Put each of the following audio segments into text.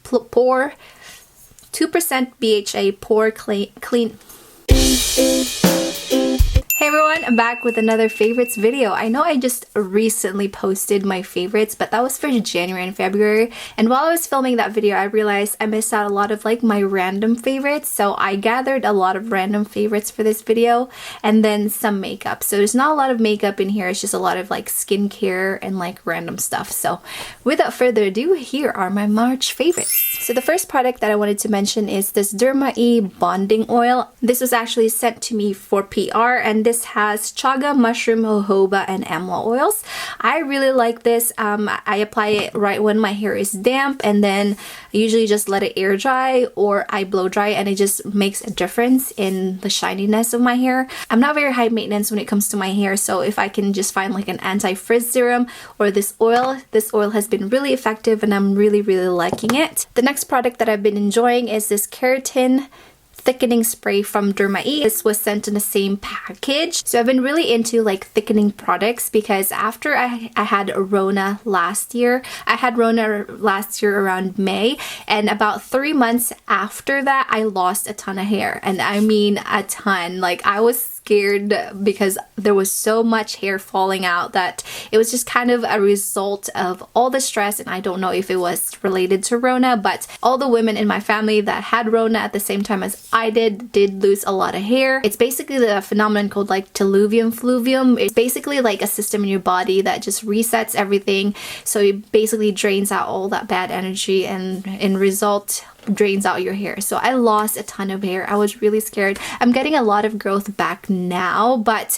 pore 2% BHA pore clean. Hey everyone, I'm back with another favorites video. I know I just recently posted my favorites, but that was for January and February. And while I was filming that video, I realized I missed out a lot of like my random favorites. So I gathered a lot of random favorites for this video and then some makeup. So there's not a lot of makeup in here. It's just a lot of like skincare and like random stuff. So without further ado, here are my March favorites. So the first product that I wanted to mention is this Dermae Bonding Oil. This was actually sent to me for PR, and this has chaga, mushroom, jojoba, and amla oils. I really like this. I apply it right when my hair is damp, and then I usually just let it air dry or I blow dry, and it just makes a difference in the shininess of my hair. I'm not very high maintenance when it comes to my hair, so if I can just find like an anti-frizz serum or this oil has been really effective and I'm really liking it. The next product that I've been enjoying is this Keratin thickening spray from Dermae. This was sent in the same package. So I've been really into like thickening products because after I had Rona last year, I had Rona last year around May, and about 3 months after that I lost a ton of hair, and I mean a ton. Like I was scared because there was so much hair falling out that it was just kind of a result of all the stress, and I don't know if it was related to Rona, but all the women in my family that had Rona at the same time as I did lose a lot of hair. It's basically the phenomenon called like teluvium fluvium. It's basically like a system in your body that just resets everything, so it basically drains out all that bad energy and in result drains out your hair. So I lost a ton of hair. I was really scared. I'm getting a lot of growth back now, but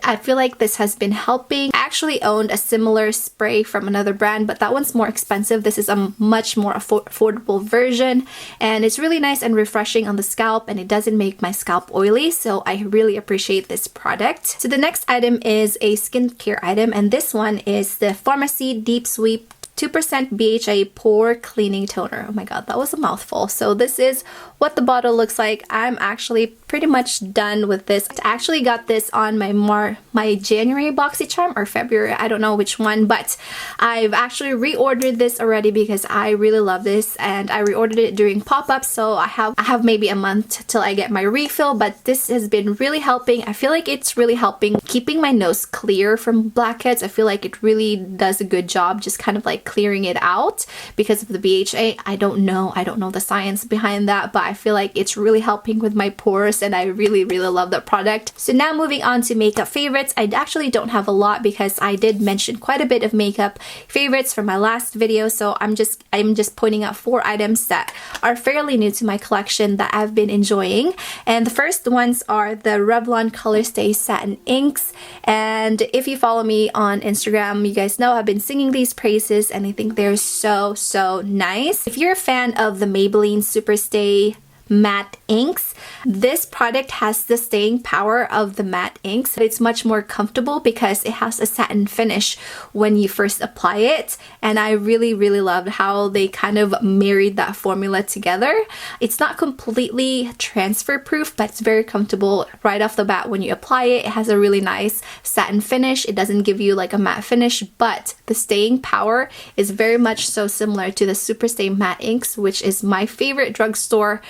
I feel like this has been helping. I actually owned a similar spray from another brand, but that one's more expensive. This is a much more affordable version, and it's really nice and refreshing on the scalp, and it doesn't make my scalp oily, so I really appreciate this product. So the next item is a skincare item, and this one is the Farmacy Deep Sweep 2% BHA pore cleaning toner. Oh my god, that was a mouthful. So this is what the bottle looks like. I'm actually pretty much done with this. I actually got this on my January BoxyCharm or February, I don't know which one, but I've actually reordered this already because I really love this, and I reordered it during pop-ups, so I have maybe a month till I get my refill, but this has been really helping. I feel like it's really helping keeping my nose clear from blackheads. I feel like it really does a good job just kind of like clearing it out because of the BHA. I don't know the science behind that, but I feel like it's really helping with my pores, and I really love that product. So now moving on to makeup favorites. I actually don't have a lot because I did mention quite a bit of makeup favorites from my last video, so I'm just pointing out 4 items that are fairly new to my collection that I've been enjoying. And the first ones are the Revlon Colostay Satin inks, and if you follow me on Instagram, you guys know I've been singing these praises, and I think they're so nice. If you're a fan of the Maybelline Superstay matte inks, this product has the staying power of the matte inks, but it's much more comfortable because it has a satin finish when you first apply it, and I really loved how they kind of married that formula together. It's not completely transfer proof, but it's very comfortable right off the bat when you apply it. It has a really nice satin finish. It doesn't give you like a matte finish, but the staying power is very much so similar to the Superstay matte inks, which is my favorite drugstore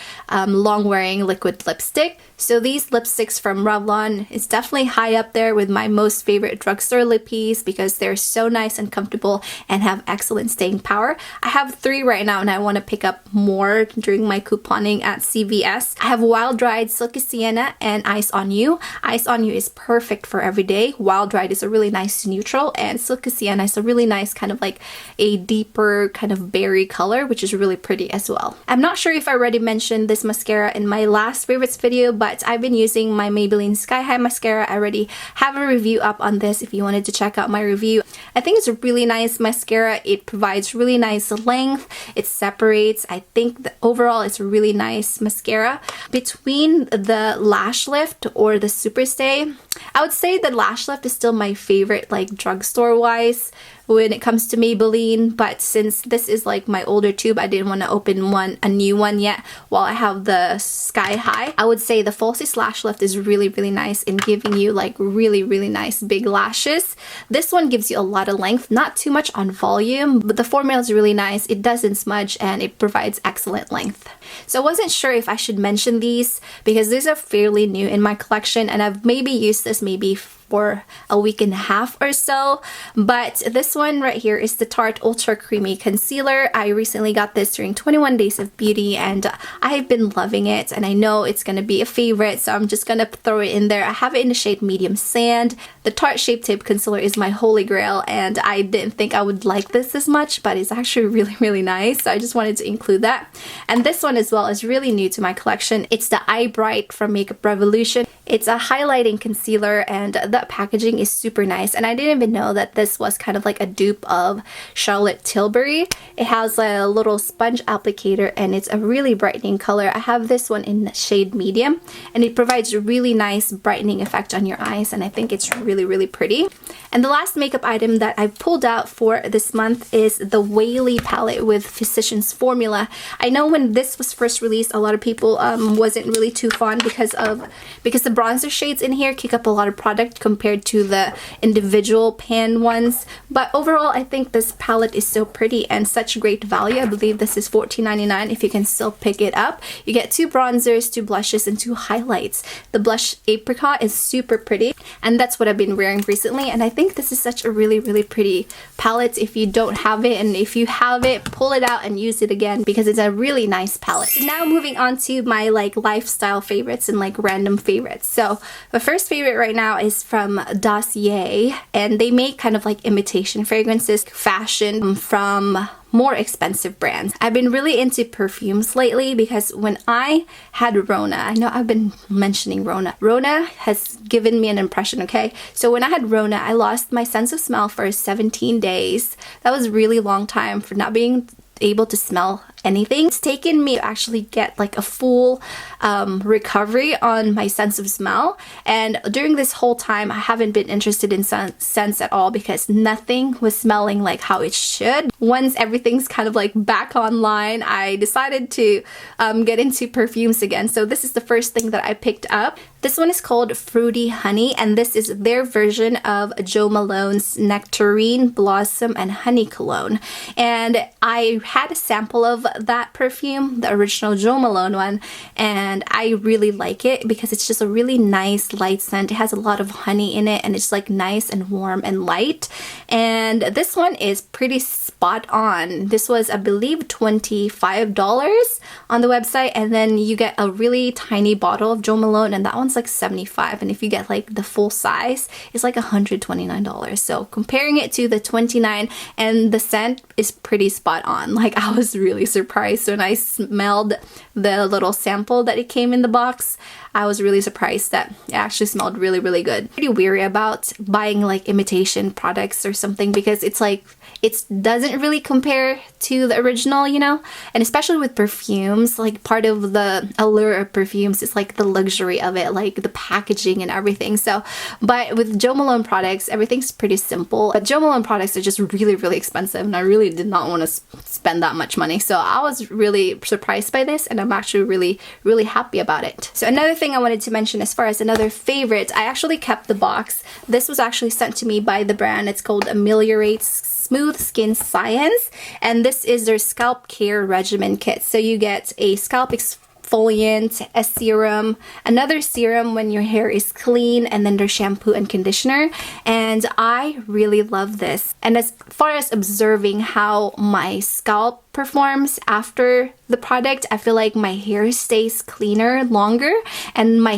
long wearing liquid lipstick. So these lipsticks from Revlon is definitely high up there with my most favorite drugstore lippies because they're so nice and comfortable and have excellent staying power. I have 3 right now and I want to pick up more during my couponing at CVS. I have Wild Dried, Silky Sienna, and Ice on You. Ice on You is perfect for every day. Wild Dried is a really nice neutral, and Silky Sienna is a really nice kind of like a deeper kind of berry color, which is really pretty as well. I'm not sure if I already mentioned this mascara in my last favorites video, but I've been using my Maybelline Sky High mascara. I already have a review up on this if you wanted to check out my review. I think it's a really nice mascara. It provides really nice length. It separates. I think that overall it's a really nice mascara. Between the Lash Lift or the Superstay, I would say the Lash Lift is still my favorite, like drugstore wise, when it comes to Maybelline, but since this is like my older tube, I didn't want to open a new one yet while I have the Sky High. I would say the Falsies Lash Lift is really, really nice in giving you like really, really nice big lashes. This one gives you a lot of length, not too much on volume, but the formula is really nice. It doesn't smudge and it provides excellent length. So I wasn't sure if I should mention these because these are fairly new in my collection, and I've maybe used this maybe for a week and a half or so. But this one right here is the Tarte Ultra Creamy Concealer. I recently got this during 21 Days of Beauty and I've been loving it, and I know it's gonna be a favorite, so I'm just gonna throw it in there. I have it in the shade Medium Sand. The Tarte Shape Tape Concealer is my holy grail, and I didn't think I would like this as much, but it's actually really, really nice, so I just wanted to include that. And this one as well is really new to my collection. It's the Eye Bright from Makeuprevolution. It's a highlighting concealer, and the packaging is super nice, and I didn't even know that this was kind of like a dupe of Charlotte Tilbury. It has a little sponge applicator and it's a really brightening color. I have this one in the shade Medium, and it provides a really nice brightening effect on your eyes, and I think it's really, really pretty. And the last makeup item that I pulled out for this month is the Weylie palette with Physicians Formula. I know when this was first released, a lot of people wasn't really too fond because the bronzer shades in here kick up a lot of product compared to the individual pan ones. But overall, I think this palette is so pretty and such great value. I believe this is $14.99 if you can still pick it up. You get 2 bronzers, 2 blushes, and 2 highlights. The blush Apricot is super pretty, and that's what I've been wearing recently, and I think this is such a really, really pretty palette if you don't have it, and if you have it, pull it out and use it again because it's a really nice palette. So now moving on to my like lifestyle favorites and like random favorites. So the first favorite right now is from Dossier, and they make kind of like imitation fragrances, fashion from more expensive brands. I've been really into perfumes lately because when I had Rona, I know I've been mentioning Rona. Rona has given me an impression, okay? So when I had Rona, I lost my sense of smell for 17 days. That was a really long time for not being able to smell anything. It's taken me to actually get like a full recovery on my sense of smell, and during this whole time I haven't been interested in scents at all because nothing was smelling like how it should. Once everything's kind of like back online, I decided to get into perfumes again. So this is the first thing that I picked up. This one is called Fruity Honey, and this is their version of Jo Malone's Nectarine, Blossom, and Honey cologne. And I had a sample of that perfume, the original Jo Malone one, and I really like it because it's just a really nice light scent. It has a lot of honey in it, and it's like nice and warm and light. And this one is pretty spot on. This was, I believe, $25 on the website, and then you get a really tiny bottle of Jo Malone, and that one's like $75, and if you get like the full size, it's like $129. So comparing it to the $29, and the scent is pretty spot on. Like, I was really surprised when I smelled the little sample that it came in the box. I was really surprised that it actually smelled really, really good. Pretty weary about buying like imitation products or something because it's like, it doesn't really compare to the original, you know? And especially with perfumes, like part of the allure of perfumes is like the luxury of it, like the packaging and everything. So, but with Jo Malone products, everything's pretty simple. But Jo Malone products are just really, really expensive, and I really did not want to spend that much money. So I was really surprised by this, and I'm actually really, really happy about it. So another thing I wanted to mention as far as another favorite, I actually kept the box. This was actually sent to me by the brand. It's called Ameliorate Smooth Skin Science, and this is their scalp care regimen kit. So you get a scalp exfoliant, a serum, another serum when your hair is clean, and then their shampoo and conditioner. And I really love this. And as far as observing how my scalp performs after the product, I feel like my hair stays cleaner longer, and my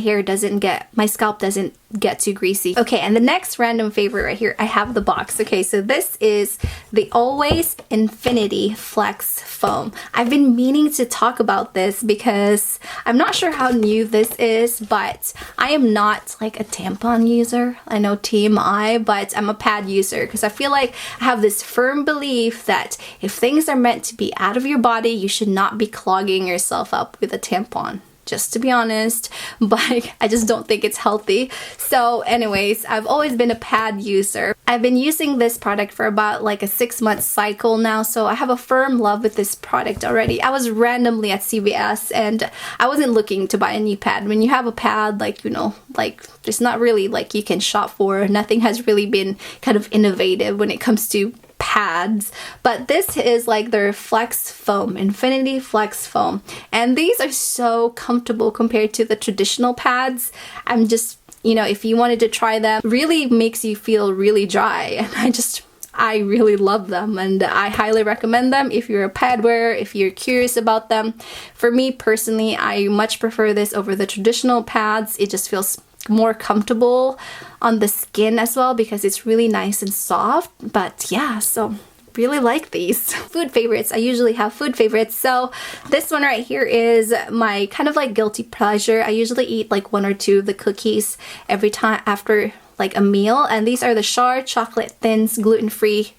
scalp doesn't get too greasy. Okay, and the next random favorite right here, I have the box. Okay, so this is the Always Infinity Flex Foam. I've been meaning to talk about this because I'm not sure how new this is, but I am not like a tampon user. I know TMI, but I'm a pad user because I feel like I have this firm belief that if things are meant to be out of your body, you should not be clogging yourself up with a tampon. just to be honest, but I just don't think it's healthy. So anyways, I've always been a pad user. I've been using this product for about like a 6-month cycle now, so I have a firm love with this product already. I was randomly at CVS and I wasn't looking to buy a new pad. When you have a pad, like, you know, like there's not really like you can shop for. Nothing has really been kind of innovative when it comes to pads, but this is like their Flex Foam, Infinity Flex Foam, and these are so comfortable compared to the traditional pads. I'm just, you know, if you wanted to try them, really makes you feel really dry, and I really love them, and I highly recommend them if you're a pad wearer, if you're curious about them. For me personally, I much prefer this over the traditional pads. It just feels more comfortable on the skin as well because it's really nice and soft. But yeah, so really like these. Food favorites. I usually have food favorites. So this one right here is my kind of like guilty pleasure. I usually eat like 1 or 2 of the cookies every time after like a meal, and these are the Schar Chocolate Thins gluten-free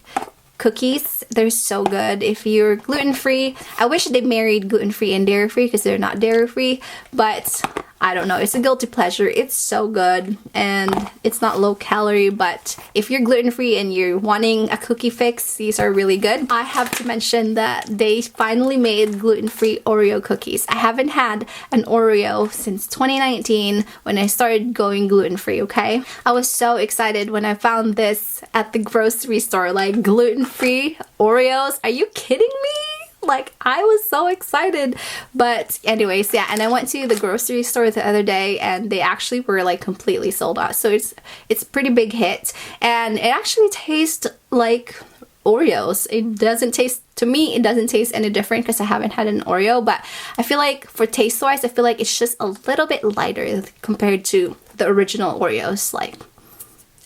cookies. They're so good. If you're gluten-free, I wish they married gluten-free and dairy-free because they're not dairy-free, but I don't know, it's a guilty pleasure. It's so good, and it's not low calorie, but if you're gluten-free and you're wanting a cookie fix, these are really good. I have to mention that they finally made gluten-free Oreo cookies. I haven't had an Oreo since 2019 when I started going gluten-free, okay? I was so excited when I found this at the grocery store, like gluten-free Oreos. Are you kidding me? Like, I was so excited. But anyways, yeah, and I went to the grocery store the other day and they actually were like completely sold out. So it's a pretty big hit, and it actually tastes like Oreos. It doesn't taste, to me, it doesn't taste any different because I haven't had an Oreo, but I feel like for taste wise, I feel like it's just a little bit lighter compared to the original Oreos. Like,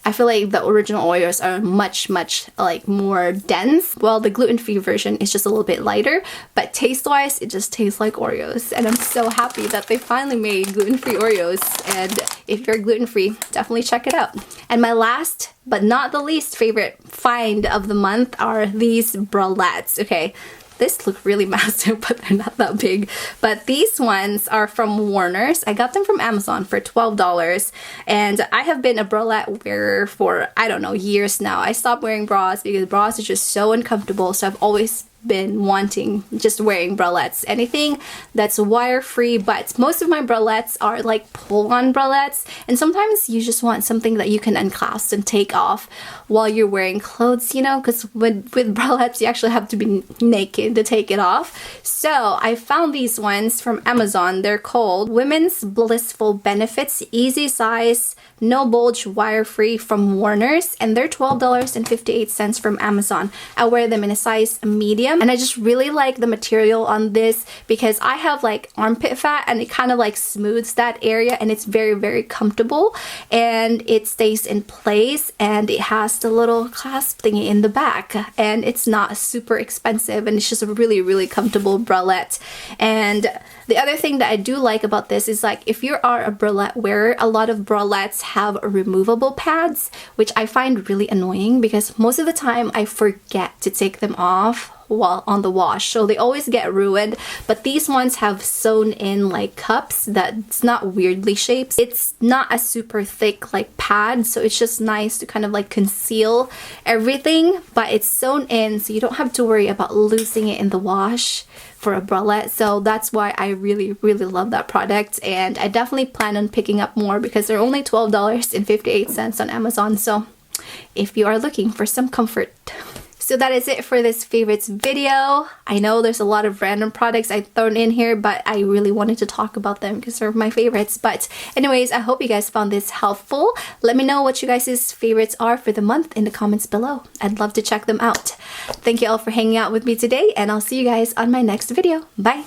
I feel like the original Oreos are much like more dense, while the gluten-free version is just a little bit lighter, but taste-wise it just tastes like Oreos, and I'm so happy that they finally made gluten-free Oreos, and if you're gluten-free, definitely check it out. And my last but not the least favorite find of the month are these bralettes. Okay, this look really massive, but they're not that big. But these ones are from Warner's. I got them from Amazon for $12, and I have been a bralette wearer for, I don't know, years now. I stopped wearing bras because bras are just so uncomfortable, so I've always been wanting just wearing bralettes, anything that's wire free. But most of my bralettes are like pull-on bralettes, and sometimes you just want something that you can unclasp and take off while you're wearing clothes, you know, because with bralettes you actually have to be naked to take it off. So I found these ones from Amazon. They're called Women's Blissful Benefits Easy Size No Bulge Wire Free from Warner's, and they're $12.58 from Amazon. I wear them in a size medium, and I just really like the material on this because I have like armpit fat, and it kind of like smooths that area, and it's very comfortable, and it stays in place, and it has the little clasp thingy in the back, and it's not super expensive, and it's just a really comfortable bralette. And the other thing that I do like about this is, like, if you are a bralette wearer, a lot of bralettes have removable pads, which I find really annoying because most of the time I forget to take them off while on the wash, so they always get ruined. But these ones have sewn in like cups that's not weirdly shaped. It's not a super thick like pad, so it's just nice to kind of like conceal everything, but it's sewn in, so you don't have to worry about losing it in the wash for a bralette. So that's why I really love that product, and I definitely plan on picking up more because they're only $12.58 on Amazon, so if you are looking for some comfort. So that is it for this favorites video. I know there's a lot of random products I've thrown in here, but I really wanted to talk about them because they're my favorites. But anyways, I hope you guys found this helpful. Let me know what you guys' favorites are for the month in the comments below. I'd love to check them out. Thank you all for hanging out with me today, and I'll see you guys on my next video. Bye!